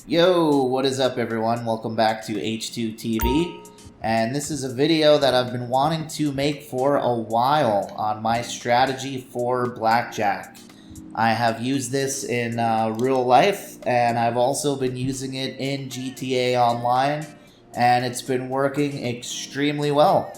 Yo, what is up everyone? Welcome back to H2 TV. And this is a video that I've been wanting to make for a while on my strategy for Blackjack. I have used this in real life, and I've also been using it in GTA Online, and it's been working extremely well.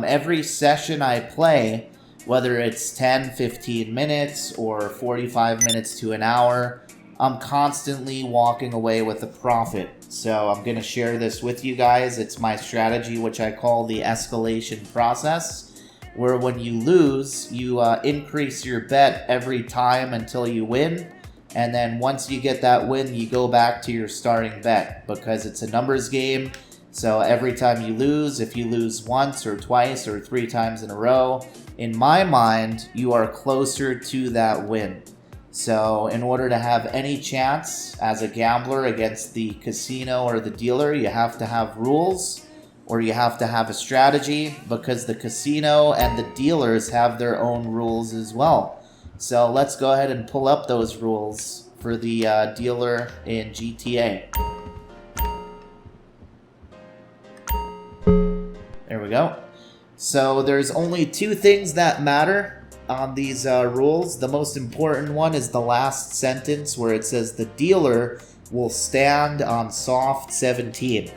Every session I play, whether it's 10, 15 minutes or 45 minutes to an hour, I'm constantly walking away with a profit. So I'm going to share this with you guys. It's my strategy, which I call the escalation process, where when you lose, you increase your bet every time until you win. And then once you get that win, you go back to your starting bet because it's a numbers game. So every time you lose, if you lose once or twice or 3 times in a row, in my mind, you are closer to that win. So in order to have any chance as a gambler against the casino or the dealer, you have to have rules or you have to have a strategy, because the casino and the dealers have their own rules as well. So let's go ahead and pull up those rules for the dealer in GTA. There we go. So there's only 2 things that matter on these rules. The most important one is the last sentence where it says the dealer will stand on soft 17.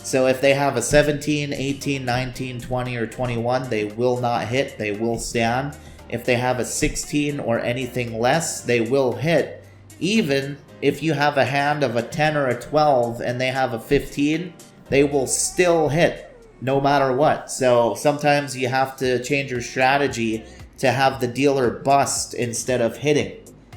So if they have a 17, 18, 19, 20, or 21, they will not hit, they will stand. If they have a 16 or anything less, they will hit. Even if you have a hand of a 10 or a 12 and they have a 15, they will still hit no matter what. So sometimes you have to change your strategy to have the dealer bust instead of hitting.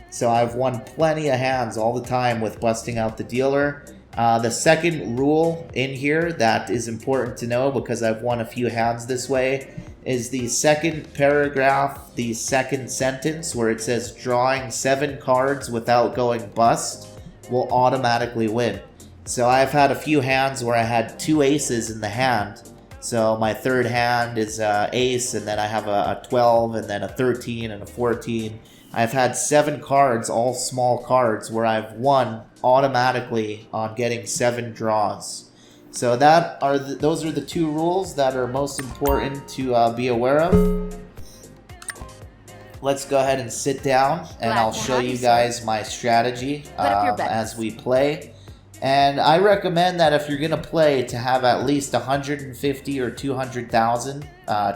So I've won plenty of hands all the time with busting out the dealer. The second rule in here that is important to know, because I've won a few hands this way, is the second paragraph, the second sentence, where it says drawing 7 cards without going bust will automatically win. So I've had a few hands where I had 2 aces in the hand. So my third hand is ace, and then I have a 12, and then a 13, and a 14. I've had 7 cards, all small cards, where I've won automatically on getting 7 draws. So those are the 2 rules that are most important to be aware of. Let's go ahead and sit down, and I'll show you guys my strategy as we play. And I recommend that if you're going to play, to have at least 150 or 200,000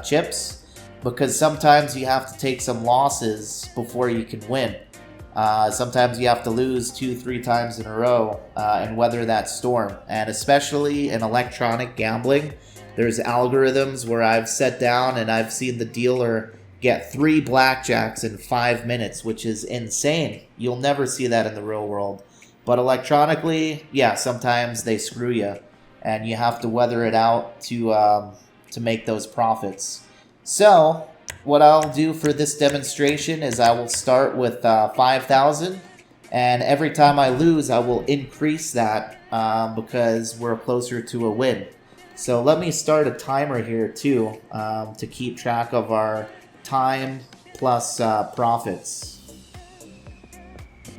chips, because sometimes you have to take some losses before you can win. Sometimes you have to lose 2-3 times in a row and weather that storm. And especially in electronic gambling, there's algorithms where I've sat down and I've seen the dealer get 3 blackjacks in 5 minutes, which is insane. You'll never see that in the real world. But electronically, yeah, sometimes they screw you, and you have to weather it out to make those profits. So what I'll do for this demonstration is I will start with 5,000, and every time I lose, I will increase that because we're closer to a win. So let me start a timer here too to keep track of our time plus profits.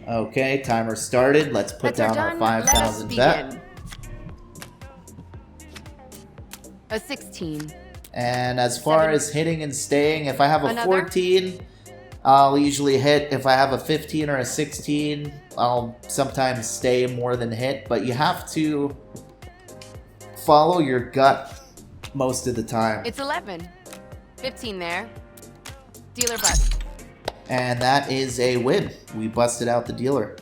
Okay, timer started. Let's put down our 5,000 bet. A 16. And as far as hitting and staying, if I have a 14, I'll usually hit. If I have a 15 or a 16, I'll sometimes stay more than hit. But you have to follow your gut most of the time. It's 11. 15 there. Dealer bust. And that is a win. We busted out the dealer.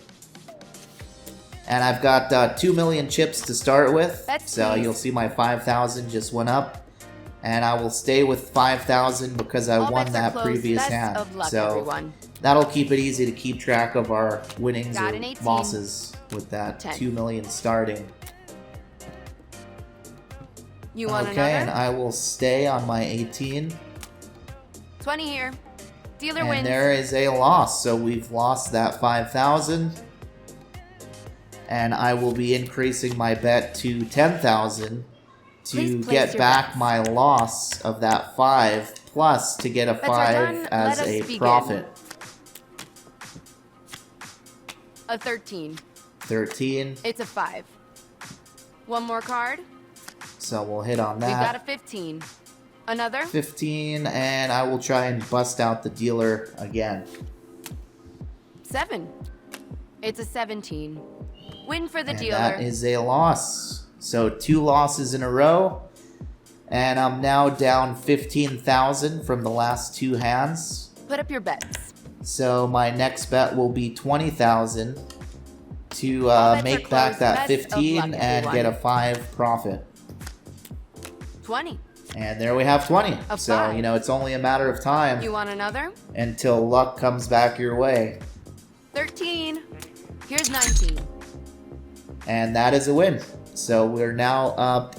And I've got 2 million chips to start with. So you'll see my 5,000 just went up. And I will stay with 5,000 because I won that previous hand. So that'll keep it easy to keep track of our winnings or losses with that 2 million starting. You want another? And I will stay on my 18. 20 here. Dealer and wins. There is a loss, so we've lost that 5,000. And I will be increasing my bet to 10,000 to get back my loss of that 5, plus to get a 5 as a profit. A 13. 13. It's a 5. One more card. So we'll hit on We've got a that. 15. Another. 15, and I will try and bust out the dealer again. 7. It's a 17. Win for the And dealer. that is a loss. So 2 losses in a row. And I'm now down 15,000 from the last 2 hands. Put up your bets. So my next bet will be 20,000 to All bets make are back closed. that Best of 15 luck, and everyone. get a 5 profit. 20. And there we have 20. A So, 5. you know, it's only a matter of time You want another? until luck comes back your way. 13. Here's 19. And that is a win. So we're now up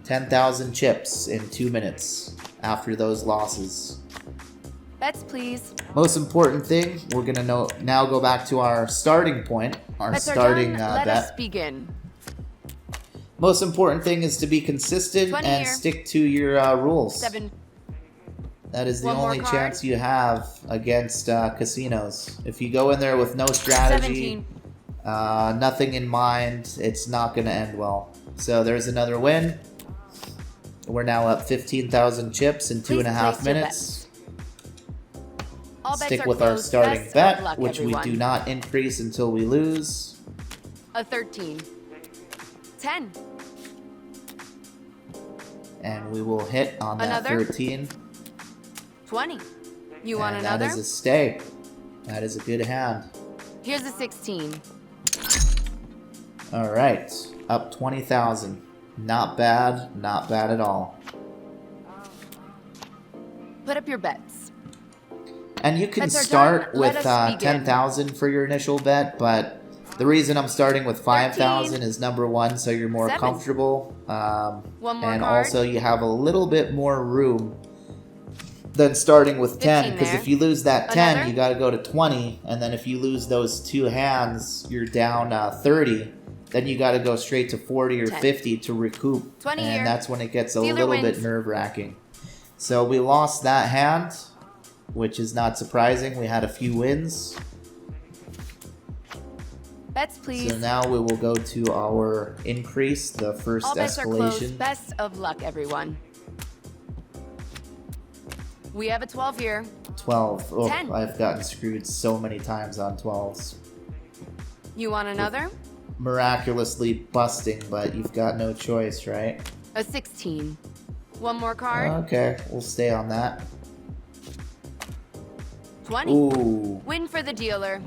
10,000 chips in 2 minutes after those losses. Bets, please. Most important thing, we're going to now go back to our starting point, our Bets are starting done. Let us bet. begin. Most important thing is to be consistent 20 and here. stick to your rules. 7. That is the One more only card. chance you have against casinos. If you go in there with no strategy, 17. nothing in mind, it's not going to end well. So there's another win. We're now up 15,000 chips in Please 2.5 place your minutes. All bets Stick are with our closed. starting Best of bet, luck, which everyone. we do not increase until we lose. A 13. 10. And we will hit on that Another? 13. 20. You want And another? that is a stay. That is a good hand. Here's a 16. All right, up 20,000. Not bad, not bad at all. Put up your bets. And you can Bets are start done. Let with us begin. 10,000 for your initial bet, but the reason I'm starting with 5,000 is number one, so you're more 7. comfortable. One more And card. also you have a little bit more room than starting with 10, 15 because there. if you lose that 10, Another? you got to go to 20, and then if you lose those 2 hands, you're down 30. Then you got to go straight to 40 or 10. 50 to recoup, 20 and here. that's when it gets a Dealer little bit wins. nerve-wracking. So we lost that hand, which is not surprising. We had a few wins. Bets, please. So now we will go to our increase, the first All bets are closed. escalation. Best of luck, everyone. We have a 12 here. 12. Oh, 10. I've gotten screwed so many times on 12s. You want another? Miraculously busting, but you've got no choice, right? A 16. One more card. Okay, we'll stay on that. 20. Ooh. Win for the dealer.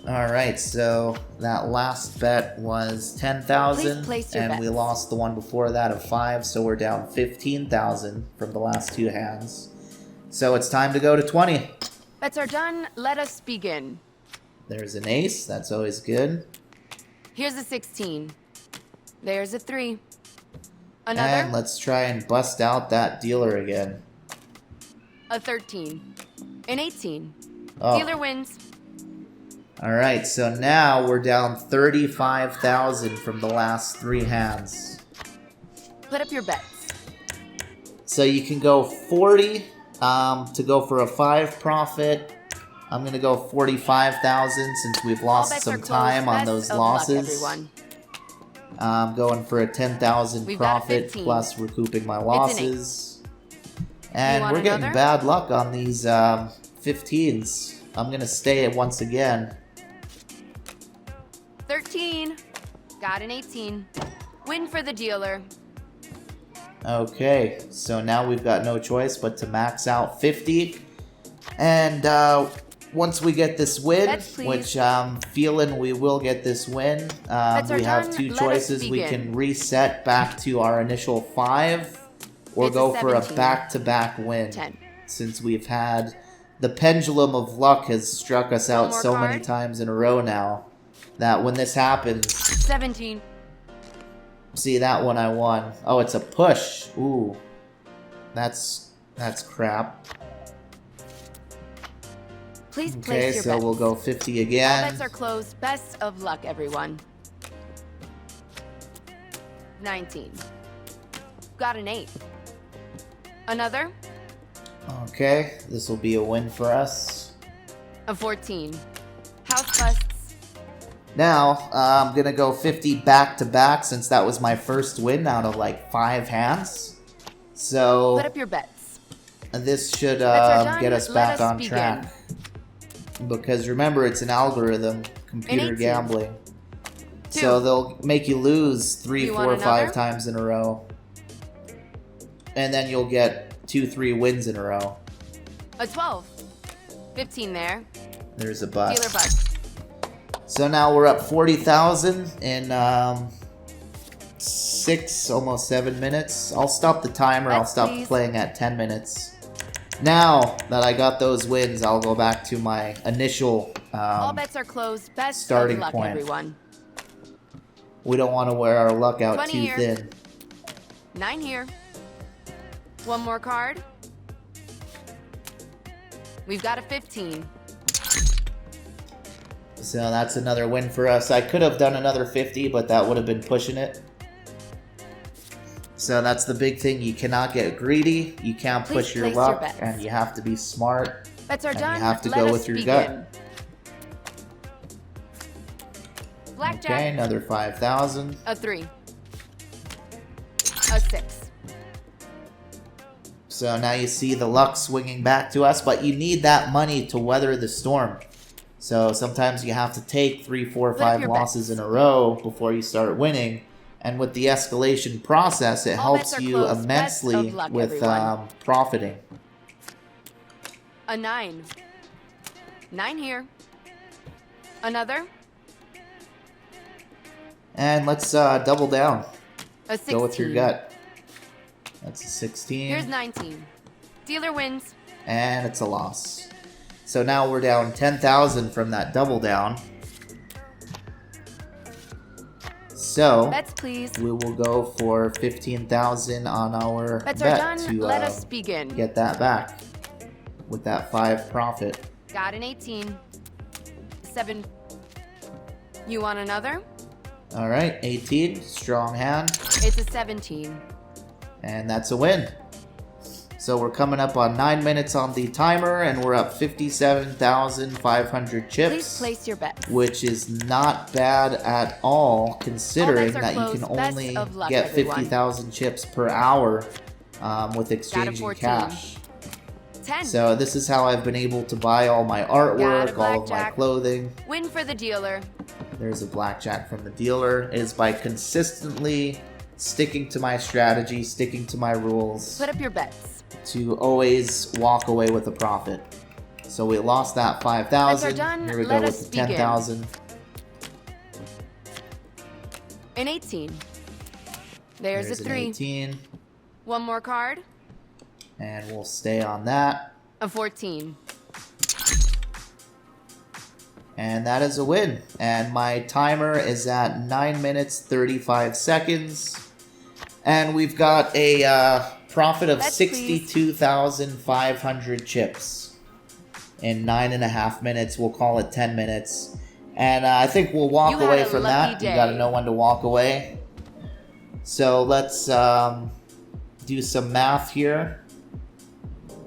Alright, so that last bet was 10,000, Please place your and we bets. lost the one before that of 5, so we're down 15,000 from the last 2 hands. So it's time to go to 20. Bets are done. Let us begin. There's an ace, that's always good. Here's a 16. There's a 3. Another? And let's try and bust out that dealer again. A 13. An 18. Oh. Dealer wins. Alright, so now we're down 35,000 from the last 3 hands. Put up your bets. So you can go 40 to go for a 5 profit. I'm going to go 45,000 since we've All lost bets some are closed. time on Best those of luck, losses. everyone. I'm going for a 10,000 We've got a profit 15. plus recouping my an losses. And want we're getting another? bad luck on these 15s. I'm going to stay it once again. 13. Got an 18. Win for the dealer. Okay, so now we've got no choice but to max out 50. And once we get this win, Bets, please. which I'm feeling we will get this win, Bets are we have done. 2 Let us choices. We begin. can reset back to our initial 5 or It's a go for a 17. back-to-back win. 10. Since we've had the pendulum of luck has struck us out more so many card. times in a row now that when this happens, 17. see that one I won. Oh, it's a push. Ooh. That's crap. Please Okay, place your so bets. we'll go 50 All again. bets are closed. Best of luck, everyone. 19. Got an 8. Another? Okay, this will be a win for us. A 14. House busts. Now, I'm gonna go 50 back-to-back since that was my first win out of like 5 hands. So, Put up your bets. this should Bets are done. get us Let back us on begin. track. Because remember, it's an algorithm, computer 18. gambling. Two. So they'll make you lose 3, You 4, want 5 another? times in a row. And then you'll get 2, 3 wins in a row. A 12. 15 there. There's a bust. Dealer bust. So now we're up 40,000 in 6, almost 7 minutes. I'll stop the timer. I'll Bets, stop please. playing at 10 minutes. Now that I got those wins, I'll go back to my initial All bets are closed. Best starting of luck, point. everyone. we don't want to wear our luck out 20 too here. thin. 9 here. One more card. We've got a 15. So that's another win for us. I could have done another 50, but that would have been pushing it. So that's the big thing. You cannot get greedy. You can't Please push your place your luck, bets. and you have to be smart. Bets are And done. you have to Let go us with your begin. gut. Blackjack. Okay, another 5,000. A 3. A 6. So now you see the luck swinging back to us, but you need that money to weather the storm. So sometimes you have to take 3, 4, Flip 5 your losses bets. in a row before you start winning. And with the escalation process, it All bets helps are you closed. Best immensely of luck, with everyone. profiting. A 9. 9 here. Another. And let's double down. A 16. Go with your gut. That's a 16. Here's 19. Dealer wins. And it's a loss. So now we're down 10,000 from that double down. So Bets, please. we will go for 15,000 on our Bets are bet done. to Let us begin. get that back with that 5 profit. Got an 18. 7. You want another? All right, 18, strong hand, It's a 17. and that's a win. So we're coming up on 9 minutes on the timer, and we're up 57,500 Please chips, place your bets. which is not bad at all, considering are that you can closed. Best only of luck, get everyone. 50,000 chips per hour with exchanging 14. cash. 10. So this is how I've been able to buy all my artwork, all of my blackjack. clothing. Win for the dealer. There's a blackjack from the dealer. It is by consistently sticking to my strategy, sticking to my rules, Put up your bets. to always walk away with a profit. So we lost that 5,000. Bets are done. Here we Let go us with the begin. 10,000. An 18. There's a an 3. 18. One more card. And we'll stay on that. A 14. And that is a win. And my timer is at 9 minutes 35 seconds. And we've got a profit of Bets, please. 62,500 chips in 9.5 minutes. We'll call it 10 minutes. And I think we'll walk You had away a from lucky that. You day. got to know when to walk away. So let's do some math here.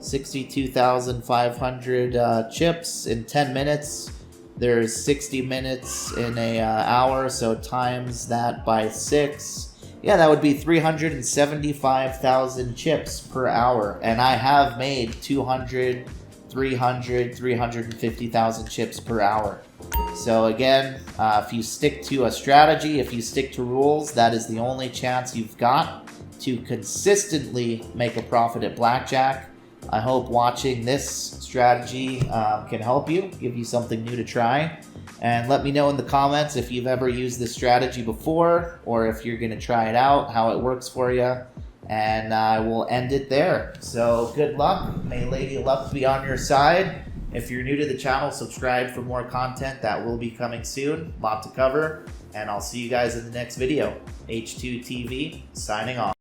62,500 chips in 10 minutes. There's 60 minutes in a hour, so times that by 6. Yeah, that would be 375,000 chips per hour. And I have made 200, 300, 350,000 chips per hour. So again, if you stick to a strategy, if you stick to rules, that is the only chance you've got to consistently make a profit at Blackjack. I hope watching this strategy can help you, give you something new to try. And let me know in the comments if you've ever used this strategy before, or if you're going to try it out, how it works for you. And I will end it there. So good luck. May Lady Luck be on your side. If you're new to the channel, subscribe for more content that will be coming soon. A lot to cover. And I'll see you guys in the next video. H2TV signing off.